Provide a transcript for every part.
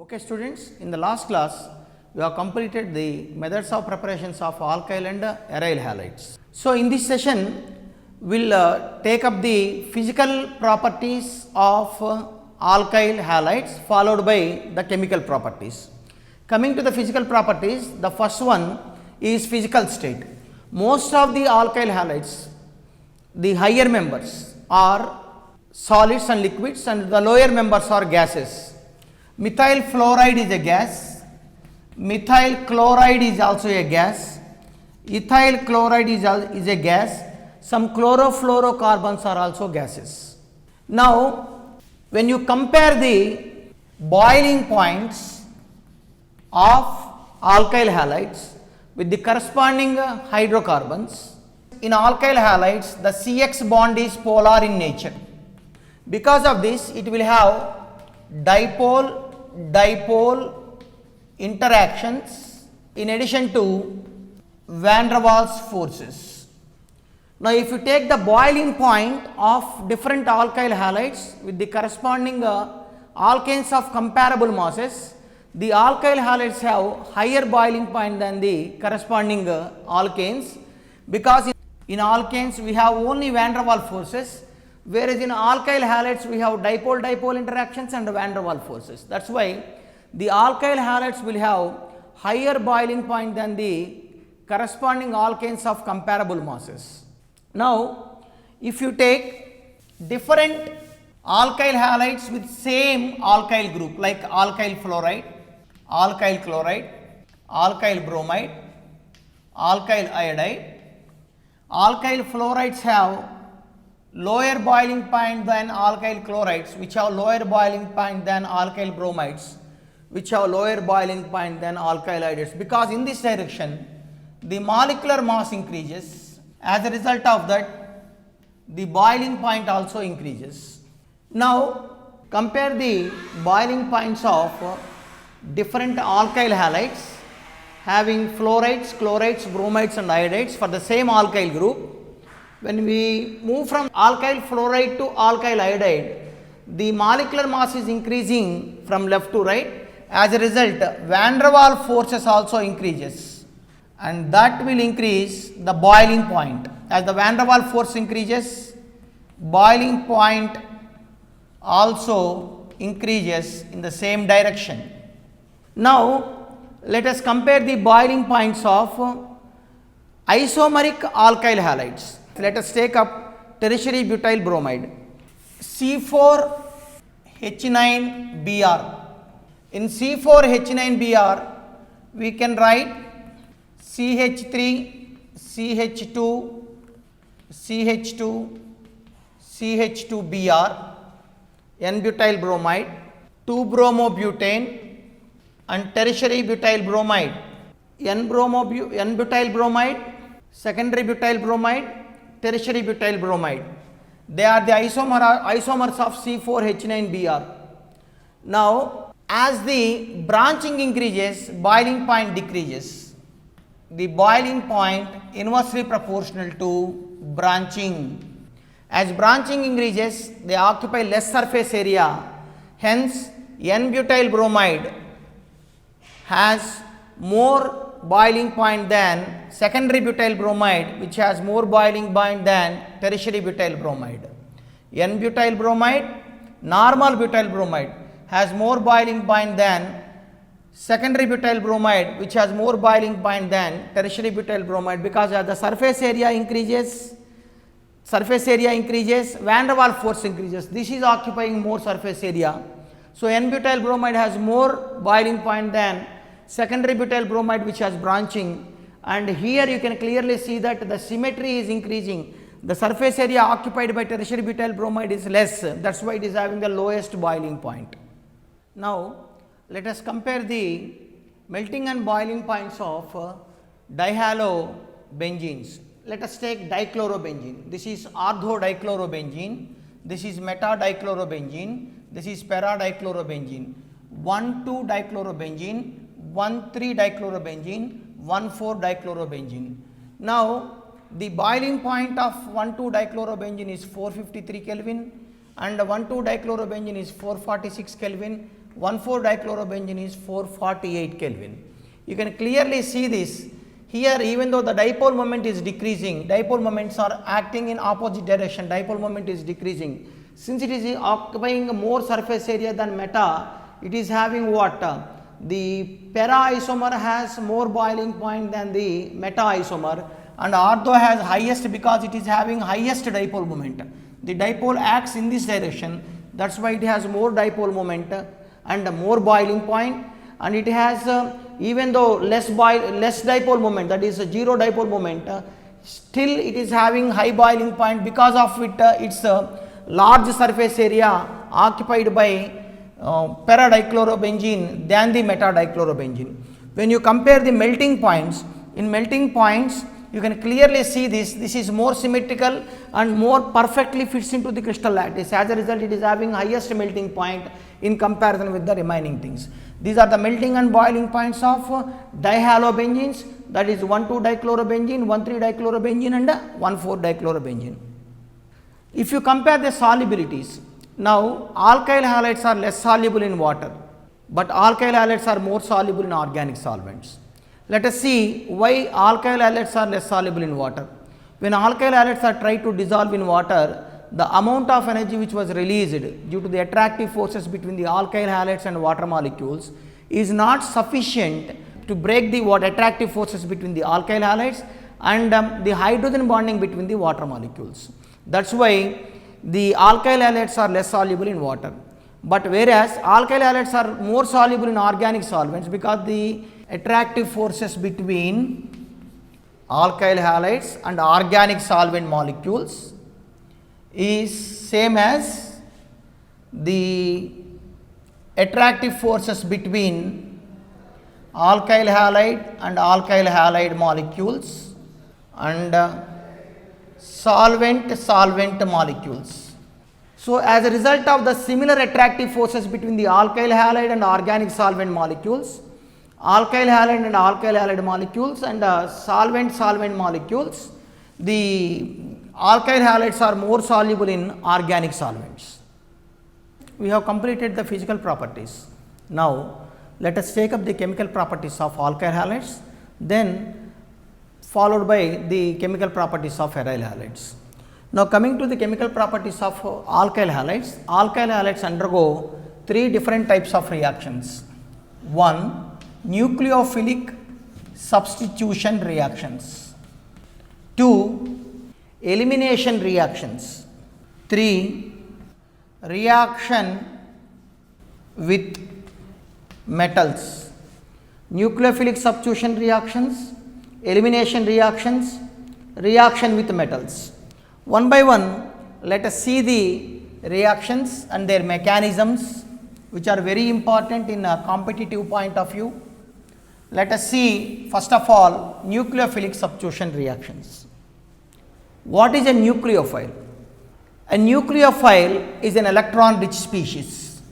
Okay students, in the last class we have completed the methods of preparations of alkyl and aryl halides. So, in this session we will take up the physical properties of alkyl halides followed by the chemical properties. Coming to the physical properties, the first one is physical state. Most of the alkyl halides, the higher members are solids and liquids and the lower members are gases. Methyl fluoride is a gas, methyl chloride is also a gas, ethyl chloride is a gas, some chlorofluorocarbons are also gases. Now, when you compare the boiling points of alkyl halides with the corresponding hydrocarbons, in alkyl halides the CX bond is polar in nature. Because of this, it will have dipole interactions in addition to van der Waals forces. Now, if you take the boiling point of different alkyl halides with the corresponding alkanes of comparable masses, the alkyl halides have higher boiling point than the corresponding alkanes, because in alkanes we have only van der Waals forces, whereas in alkyl halides we have dipole interactions and van der Waals forces. That is why the alkyl halides will have higher boiling point than the corresponding alkanes of comparable masses. Now, if you take different alkyl halides with same alkyl group like alkyl fluoride, alkyl chloride, alkyl bromide, alkyl iodide, alkyl fluorides have lower boiling point than alkyl chlorides, which have lower boiling point than alkyl bromides, which have lower boiling point than alkyl iodides, because in this direction the molecular mass increases. As a result of that, the boiling point also increases. Now, compare the boiling points of different alkyl halides having fluorides, chlorides, bromides and iodides for the same alkyl group. When we move from alkyl fluoride to alkyl iodide, the molecular mass is increasing from left to right. As a result, van der Waals forces also increases, and that will increase the boiling point. As the van der Waals force increases, boiling point also increases in the same direction. Now, let us compare the boiling points of isomeric alkyl halides. Let us take up tertiary butyl bromide, C4H9Br. In C4H9Br, we can write CH3, CH2, CH2, CH2Br, N-butyl bromide, 2-bromobutane and tertiary butyl bromide, N-butyl bromide, secondary butyl bromide, tertiary butyl bromide. They are the isomers of C4H9Br. Now, as the branching increases, boiling point decreases. The boiling point inversely proportional to branching. As branching increases, they occupy less surface area. Hence, N-butyl bromide has more boiling point than secondary butyl bromide, which has more boiling point than tertiary butyl bromide. N-butyl bromide, normal butyl bromide has more boiling point than secondary butyl bromide, which has more boiling point than tertiary butyl bromide, because as the surface area increases, van der Waals force increases. This is occupying more surface area. So, N-butyl bromide has more boiling point than secondary butyl bromide, which has branching, and here you can clearly see that the symmetry is increasing. The surface area occupied by tertiary butyl bromide is less, that is why it is having the lowest boiling point. Now, let us compare the melting and boiling points of dihalobenzenes. Let us take dichlorobenzene. This is orthodichlorobenzene, this is metadichlorobenzene, this is para-dichlorobenzene, 1,2-dichlorobenzene, 1,3-dichlorobenzene, 1,4-dichlorobenzene. Now, the boiling point of 1,2-dichlorobenzene is 453 Kelvin and 1,2-dichlorobenzene is 446 Kelvin, 1,4-dichlorobenzene is 448 Kelvin. You can clearly see this. Here, even though the dipole moment is decreasing, dipole moments are acting in opposite direction, dipole moment is decreasing. Since it is occupying more surface area than meta, it is having what? The para isomer has more boiling point than the meta isomer, and ortho has highest because it is having highest dipole moment. The dipole acts in this direction, that is why it has more dipole moment and more boiling point, and it has even though less dipole moment, that is 0 dipole moment, still it is having high boiling point because of it, its large surface area occupied by para-dichlorobenzene than the meta-dichlorobenzene. When you compare the melting points, in melting points you can clearly see this is more symmetrical and more perfectly fits into the crystal lattice. As a result, it is having highest melting point in comparison with the remaining things. These are the melting and boiling points of dihalobenzenes, that is 1,2-dichlorobenzene, 1,3-dichlorobenzene and 1,4-dichlorobenzene. If you compare the solubilities, now alkyl halides are less soluble in water, but alkyl halides are more soluble in organic solvents. Let us see why alkyl halides are less soluble in water. When alkyl halides are tried to dissolve in water, the amount of energy which was released due to the attractive forces between the alkyl halides and water molecules is not sufficient to break the attractive forces between the alkyl halides and the hydrogen bonding between the water molecules. That is why the alkyl halides are less soluble in water, but whereas alkyl halides are more soluble in organic solvents because the attractive forces between alkyl halides and organic solvent molecules is same as the attractive forces between alkyl halide and alkyl halide molecules and solvent molecules. So, as a result of the similar attractive forces between the alkyl halide and organic solvent molecules, alkyl halide and alkyl halide molecules and solvent molecules, the alkyl halides are more soluble in organic solvents. We have completed the physical properties. Now, let us take up the chemical properties of alkyl halides, then followed by the chemical properties of aryl halides. Now, coming to the chemical properties of alkyl halides undergo 3 different types of reactions. 1. Nucleophilic substitution reactions. 2. Elimination reactions. 3. Reaction with metals. Nucleophilic substitution reactions, elimination reactions, reaction with metals. One by one, let us see the reactions and their mechanisms, which are very important in a competitive point of view. Let us see first of all nucleophilic substitution reactions. What is a nucleophile? A nucleophile is an electron rich species.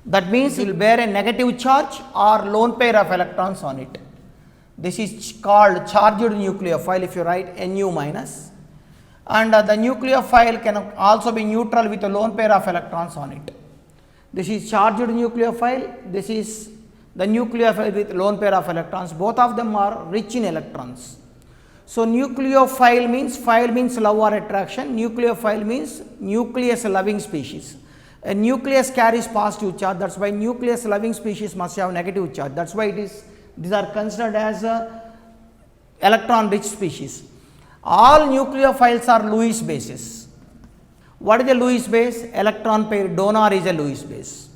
That means it will bear a negative charge or lone pair of electrons on it. This is called charged nucleophile if you write Nu minus, and the nucleophile can also be neutral with a lone pair of electrons on it. This is charged nucleophile, this is the nucleophile with lone pair of electrons, both of them are rich in electrons. So, nucleophile means love or attraction, nucleophile means nucleus loving species. A nucleus carries positive charge, that is why nucleus loving species must have negative charge, that is why these are considered as electron rich species. All nucleophiles are Lewis bases. What is a Lewis base? Electron pair donor is a Lewis base.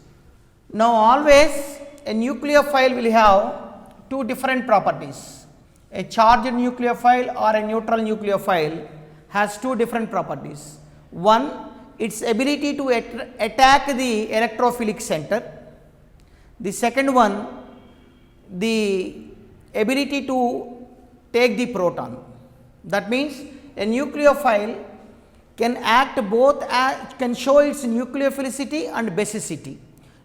Now, always a nucleophile will have 2 different properties. A charged nucleophile or a neutral nucleophile has 2 different properties. One, its ability to attack the electrophilic center. The second one, the ability to take the proton. That means a nucleophile can act both can show its nucleophilicity and basicity.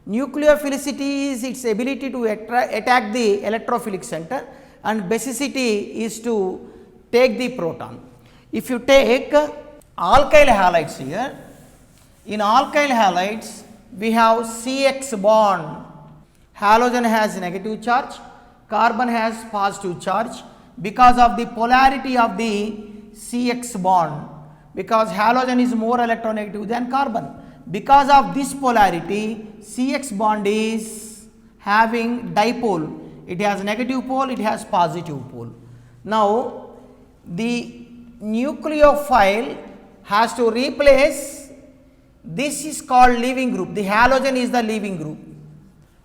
Nucleophilicity is its ability to attack the electrophilic center, and basicity is to take the proton. If you take alkyl halides here, in alkyl halides we have CX bond. Halogen has negative charge, carbon has positive charge because of the polarity of the CX bond, because halogen is more electronegative than carbon. Because of this polarity, CX bond is having dipole. It has negative pole, it has positive pole. Now, the nucleophile has to replace, this is called leaving group, the halogen is the leaving group.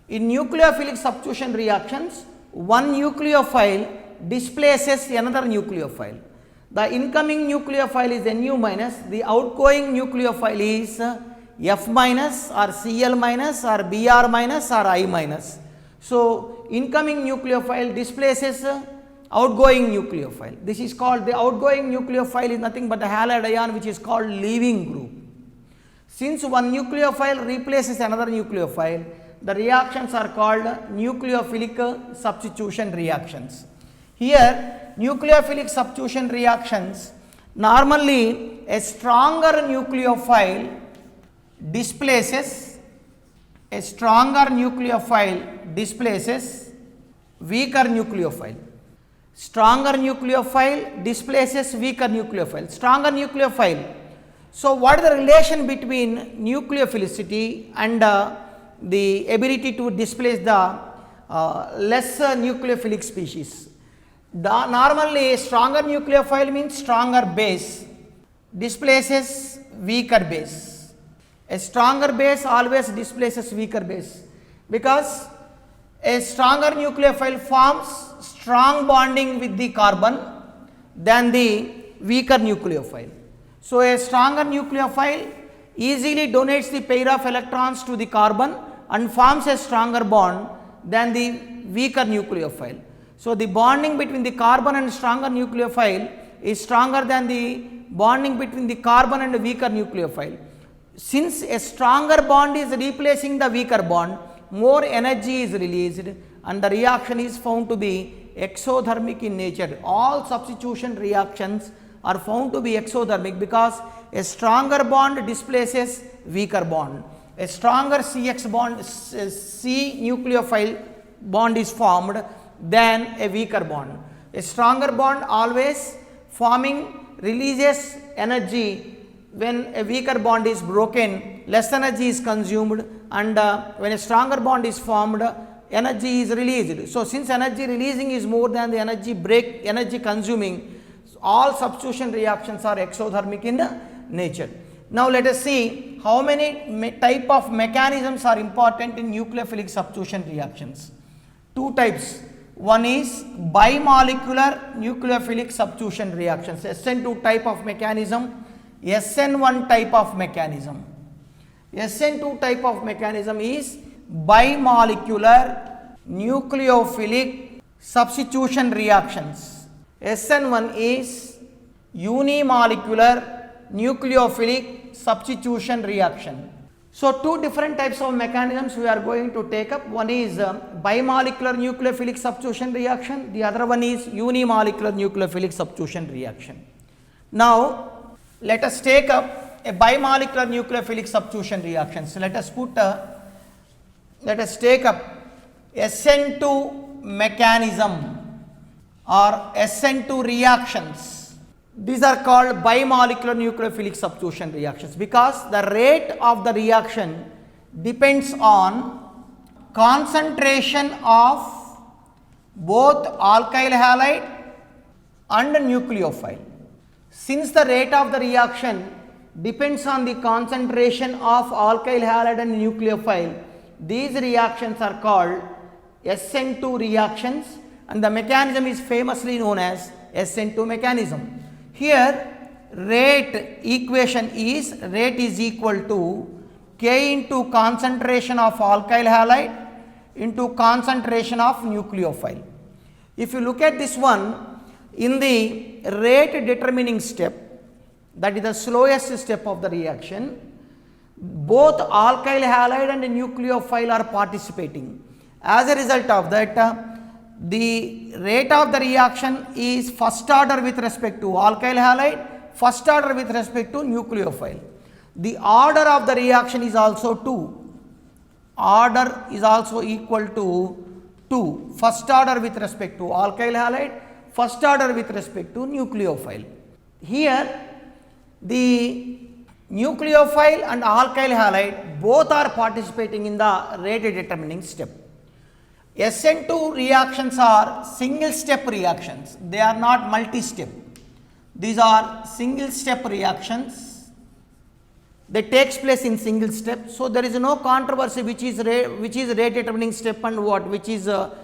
In nucleophilic substitution reactions, one nucleophile displaces another nucleophile. The incoming nucleophile is Nu minus, the outgoing nucleophile is F minus or Cl minus or Br minus or I minus. So, incoming nucleophile displaces outgoing nucleophile. This is called, the outgoing nucleophile is nothing but a halide ion which is called leaving group. Since one nucleophile replaces another nucleophile, the reactions are called nucleophilic substitution reactions. Here, nucleophilic substitution reactions, normally a stronger nucleophile displaces weaker nucleophile. Stronger nucleophile displaces weaker nucleophile. Stronger nucleophile. So, what is the relation between nucleophilicity and the ability to displace the lesser nucleophilic species? Normally, a stronger nucleophile means stronger base displaces weaker base. A stronger base always displaces weaker base, because a stronger nucleophile forms strong bonding with the carbon than the weaker nucleophile. So, a stronger nucleophile easily donates the pair of electrons to the carbon and forms a stronger bond than the weaker nucleophile. So, the bonding between the carbon and stronger nucleophile is stronger than the bonding between the carbon and the weaker nucleophile. Since a stronger bond is replacing the weaker bond, more energy is released and the reaction is found to be exothermic in nature. All substitution reactions are found to be exothermic because a stronger bond displaces weaker bond. A stronger CX bond, C nucleophile bond is formed than a weaker bond. A stronger bond always forming releases energy. When a weaker bond is broken, less energy is consumed, and when a stronger bond is formed, energy is released. So, since energy releasing is more than the energy consuming, all substitution reactions are exothermic in nature. Now, let us see how many type of mechanisms are important in nucleophilic substitution reactions. Two types. One is bimolecular nucleophilic substitution reactions, SN2 type of mechanism, SN1 type of mechanism. SN2 type of mechanism is bimolecular nucleophilic substitution reactions. SN1 is unimolecular nucleophilic substitution reaction. So, two different types of mechanisms we are going to take up. One is bimolecular nucleophilic substitution reaction, the other one is unimolecular nucleophilic substitution reaction. Now, let us take up a bimolecular nucleophilic substitution reaction. So, let us take up SN2 mechanism or SN2 reactions. These are called bimolecular nucleophilic substitution reactions because the rate of the reaction depends on concentration of both alkyl halide and nucleophile. Since the rate of the reaction depends on the concentration of alkyl halide and nucleophile, these reactions are called SN2 reactions, and the mechanism is famously known as SN2 mechanism. Here, rate equation is rate is equal to K into concentration of alkyl halide into concentration of nucleophile. If you look at this one, in the rate determining step, that is the slowest step of the reaction, both alkyl halide and nucleophile are participating. As a result of that, the rate of the reaction is first order with respect to alkyl halide, first order with respect to nucleophile. The order of the reaction is also 2. order is also equal to 2. First order with respect to alkyl halide, first order with respect to nucleophile. Here the nucleophile and alkyl halide both are participating in the rate determining step. SN2 reactions are single step reactions, they are not multi-step. These are single step reactions, they takes place in single step. So there is no controversy which is rate determining step and which is a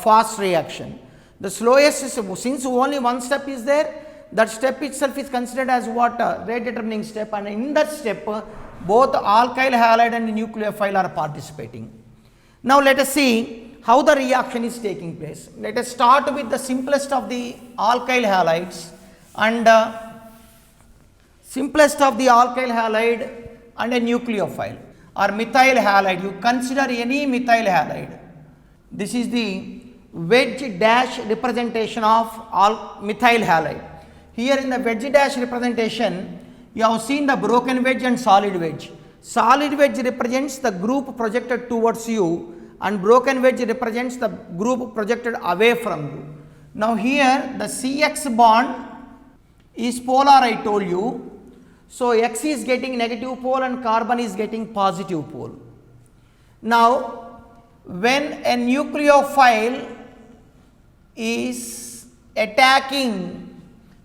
fast reaction. The slowest is, since only one step is there, that step itself is considered as what rate determining step, and in that step both alkyl halide and nucleophile are participating. Now let us see how the reaction is taking place. Let us start with the simplest of the alkyl halides and simplest of the alkyl halide and a nucleophile or methyl halide. You consider any methyl halide. This is the wedge dash representation of methyl halide. Here in the wedge dash representation, you have seen the broken wedge and solid wedge. Solid wedge represents the group projected towards you and broken wedge represents the group projected away from you. Now here the CX bond is polar, I told you. So X is getting negative pole and carbon is getting positive pole. Now when a nucleophile is attacking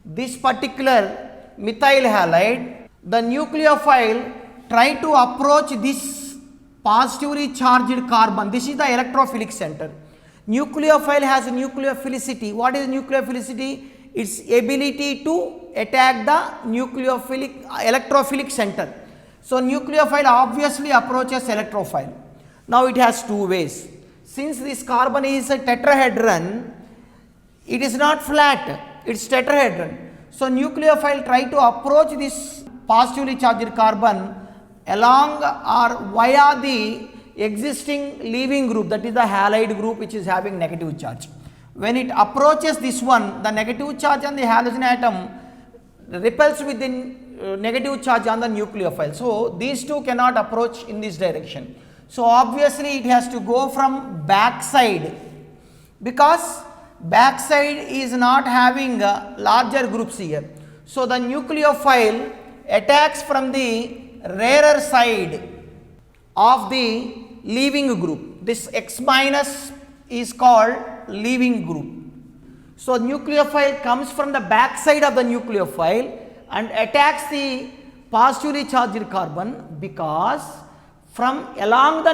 this particular methyl halide, the nucleophile try to approach this positively charged carbon. This is the electrophilic center. Nucleophile has nucleophilicity. What is nucleophilicity? Its ability to attack the electrophilic center. So nucleophile obviously approaches electrophile. Now it has two ways. Since this carbon is a tetrahedron, it is not flat, it is tetrahedron. So nucleophile try to approach this positively charged carbon along or via the existing leaving group, that is the halide group which is having negative charge. When it approaches this one, the negative charge on the halogen atom repels with the negative charge on the nucleophile. So these two cannot approach in this direction. So obviously it has to go from backside, because backside is not having larger groups here. So the nucleophile attacks from the rarer side of the leaving group. This X minus is called leaving group. So nucleophile comes from the backside of the nucleophile and attacks the positively charged carbon, because from along the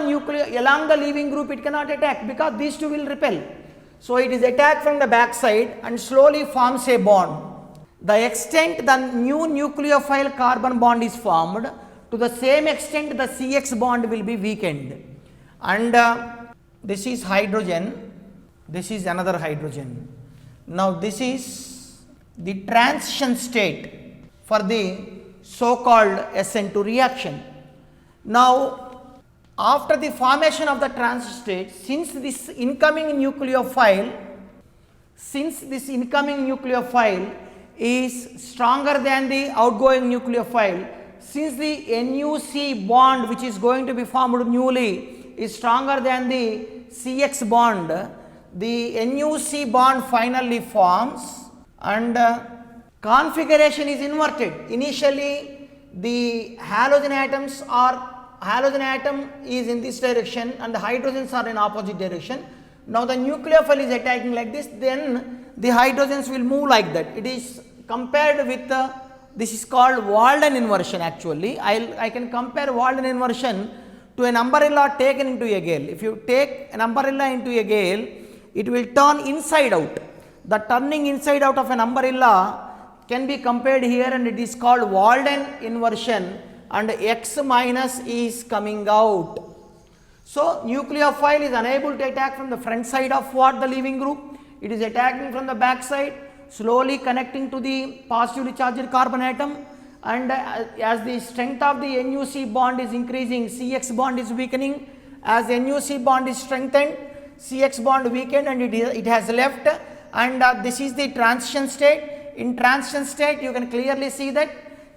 leaving group it cannot attack, because these two will repel. So it is attacked from the backside and slowly forms a bond. The extent the new nucleophile carbon bond is formed, to the same extent the CX bond will be weakened. And this is hydrogen, this is another hydrogen. Now this is the transition state for the so-called SN2 reaction. Now after the formation of the transition state, since this incoming nucleophile is stronger than the outgoing nucleophile, since the NUC bond which is going to be formed newly is stronger than the CX bond, the NUC bond finally forms and configuration is inverted. Initially the halogen atom is in this direction and the hydrogens are in opposite direction. Now the nucleophile is attacking like this, then the hydrogens will move like that. It is compared with this is called Walden inversion actually. I can compare Walden inversion to an umbrella taken into a gale. If you take an umbrella into a gale, it will turn inside out. The turning inside out of an umbrella can be compared here, and it is called Walden inversion, and X minus is coming out. So nucleophile is unable to attack from the front side of the leaving group. It is attacking from the back side, slowly connecting to the positively charged carbon atom, and as the strength of the NUC bond is increasing, CX bond is weakening. As NUC bond is strengthened, CX bond weakened, and it has left, and this is the transition state. In transition state you can clearly see that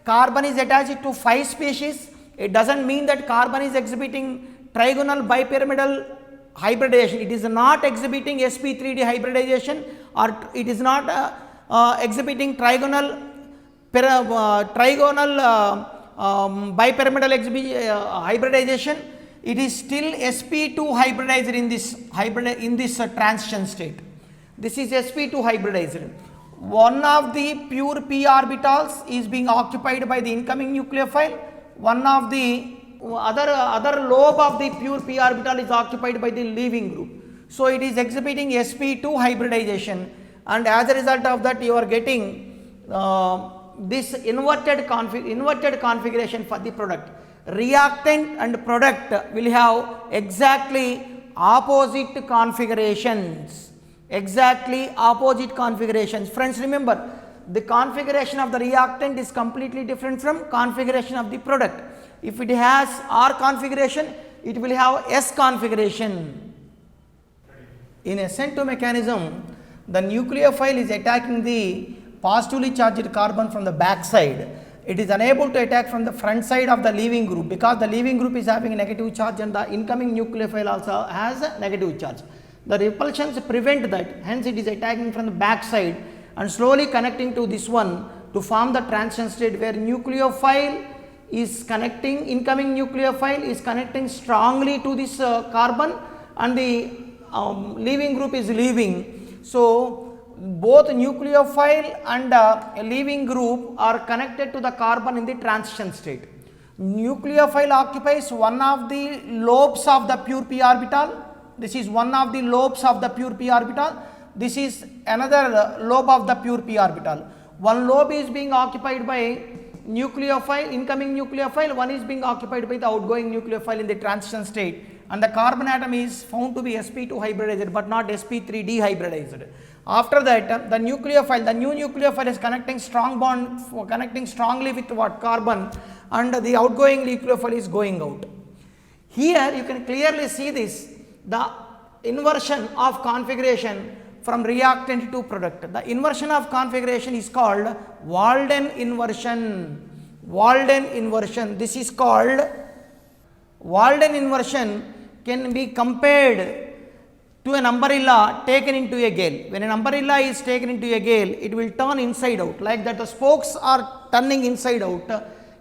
carbon is attached to 5 species. It does not mean that carbon is exhibiting trigonal bipyramidal hybridization. It is not exhibiting sp3d hybridization, or it is not exhibiting trigonal bipyramidal hybridization. It is still sp2 hybridized in this transition state. This is sp2 hybridized. One of the pure p orbitals is being occupied by the incoming nucleophile. One of the other lobe of the pure p orbital is occupied by the leaving group. So it is exhibiting sp2 hybridization, and as a result of that you are getting this inverted configuration for the product. Reactant and product will have exactly opposite configurations. Friends, remember, the configuration of the reactant is completely different from configuration of the product. If it has R configuration, it will have S configuration. In SN2 mechanism, the nucleophile is attacking the positively charged carbon from the back side. It is unable to attack from the front side of the leaving group, because the leaving group is having a negative charge and the incoming nucleophile also has a negative charge. The repulsions prevent that, hence it is attacking from the back side and slowly connecting to this one to form the transition state, where nucleophile is connecting, incoming nucleophile is connecting strongly to this carbon, and the leaving group is leaving. So both nucleophile and leaving group are connected to the carbon in the transition state. Nucleophile occupies one of the lobes of the pure p orbital. This is one of the lobes of the pure p orbital. This is another lobe of the pure p orbital. One lobe is being occupied by nucleophile, incoming nucleophile, one is being occupied by the outgoing nucleophile in the transition state, and the carbon atom is found to be sp2 hybridized but not sp3d hybridized. After that, the new nucleophile is connecting strongly with what carbon, and the outgoing nucleophile is going out. Here you can clearly see this, the inversion of configuration from reactant to product. The inversion of configuration is called Walden inversion. This is called Walden inversion. Can be compared to an umbrella taken into a gale. When an umbrella is taken into a gale, it will turn inside out, like that the spokes are turning inside out.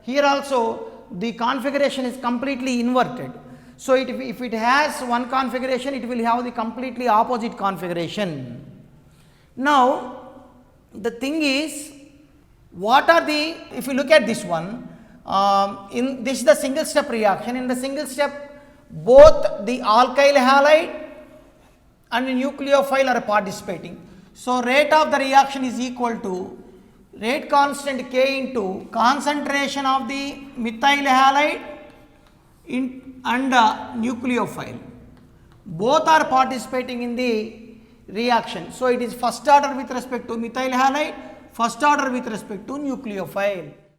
Here also the configuration is completely inverted. So if it has one configuration, it will have the completely opposite configuration. Now the thing is, if you look at this one, this is the single step reaction. In the single step, both the alkyl halide and the nucleophile are participating. So rate of the reaction is equal to rate constant K into concentration of the methyl halide and nucleophile. Both are participating in the reaction. So it is first order with respect to methyl halide, first order with respect to nucleophile.